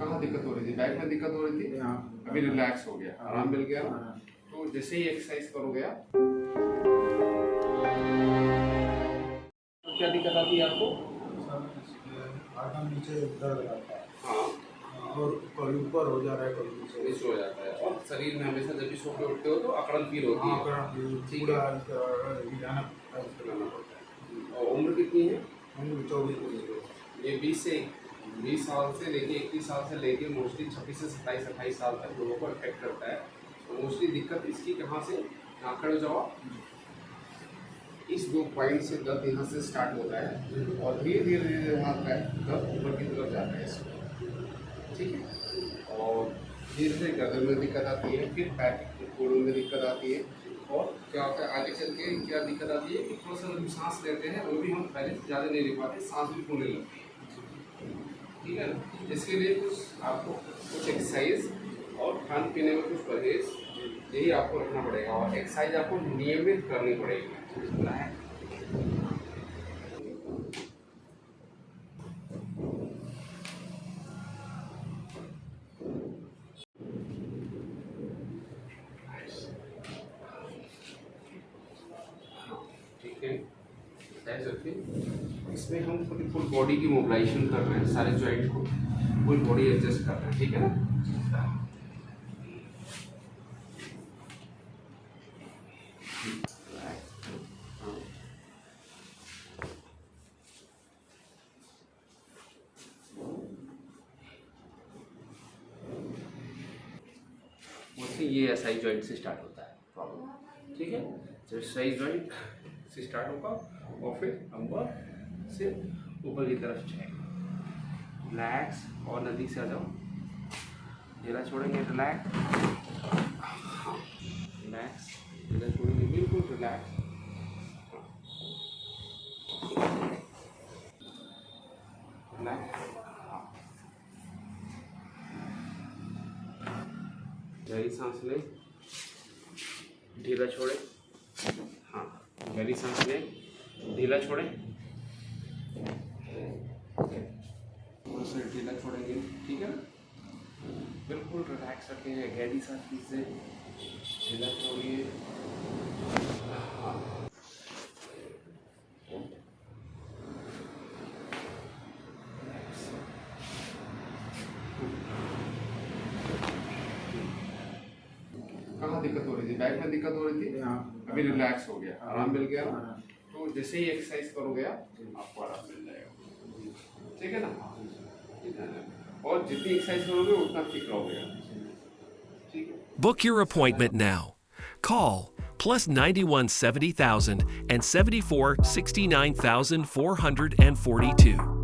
कहाँ दिक्कत हो रही थी? बैक में दिक्कत हो रही थी? अभी रिलैक्स हो गया, आराम मिल गया ना? तो जैसे ही एक्सरसाइज करोगे आप, तो क्या दिक्कत आती है आपको? आधा नीचे दर्द रहता है। हाँ, और कभी ऊपर हो जा रहा है, कभी नीचे नीचे हो जाता है और शरीर में हमेशा जब भी सो के उठते हो तो अकड़न फील होती है। ठीक है, पूरा करना पड़ता है। और उम्र कितनी है? 24 ये 20 साल से लेके 21 साल से लेके मोस्टली 26 से 27-28 साल तक लोगों को अफेक्ट करता है। तो मोस्टली दिक्कत इसकी कहाँ से? यहाँ खड़े हो जाओ, इस 2 पॉइंट से दर्द यहाँ से स्टार्ट होता है और धीरे धीरे धीरे वहाँ दर्द ऊपर की तरफ जाता है इसमें। ठीक है, और धीरे धीरे गर्दन में दिक्कत आती है, फिर पैर घोड़ों में दिक्कत आती है। और क्या होता है आगे चल के, क्या दिक्कत आती है कि थोड़ा सा जब सांस लेते हैं वो भी हम पहले से ज़्यादा नहीं ले पाते, सांस भी फूलने लगती है। ठीक है ना? इसके लिए कुछ आपको कुछ एक्सरसाइज और खाने पीने में कुछ परहेज, यही आपको रखना पड़ेगा। और एक्सरसाइज आपको नियमित करनी पड़ेगी। ठीक है, एक्सरसाइज रखिए। इसमें हम पूरी फुल बॉडी की मोबिलाइजेशन कर रहे हैं, सारे जॉइंट को फुल बॉडी एडजस्ट कर रहे हैं। ठीक है ना? ये एसआई जॉइंट से स्टार्ट होता है प्रॉब्लम। ठीक है, जब एसआई जॉइंट से स्टार्ट होगा और फिर अंबर से ऊपर की तरफ जाएगा। रिलैक्स और नदी से आ जाओ, ढीला छोड़ेंगे, रिलैक्स, रिलैक्स, ढीला छोड़ेंगे, बिल्कुल रिलैक्स, रिलैक्स। गहरी सांस लें, ढीला छोड़े, हाँ, गहरी सांस लें, ढीला छोड़े, थोड़ा सा ढीला छोड़ेंगे। ठीक है ना? बिल्कुल रिलैक्स रखेंगे, गहरी सांस लीजिए, ढीला छोड़िए, हाँ। कहाँ दिक्कत हो रही थी? बैक में दिक्कत हो रही थी? अभी रिलैक्स हो गया, आराम मिल गया ना? तो जैसे ही एक्सरसाइज करोगे आप, आपको आराम मिल जाएगा। ठीक है ना? और जितनी एक्सरसाइज करोगे उतना ठीक रहोगे। ठीक है? Book your appointment now. Call +91 70,000 and 74 69,442.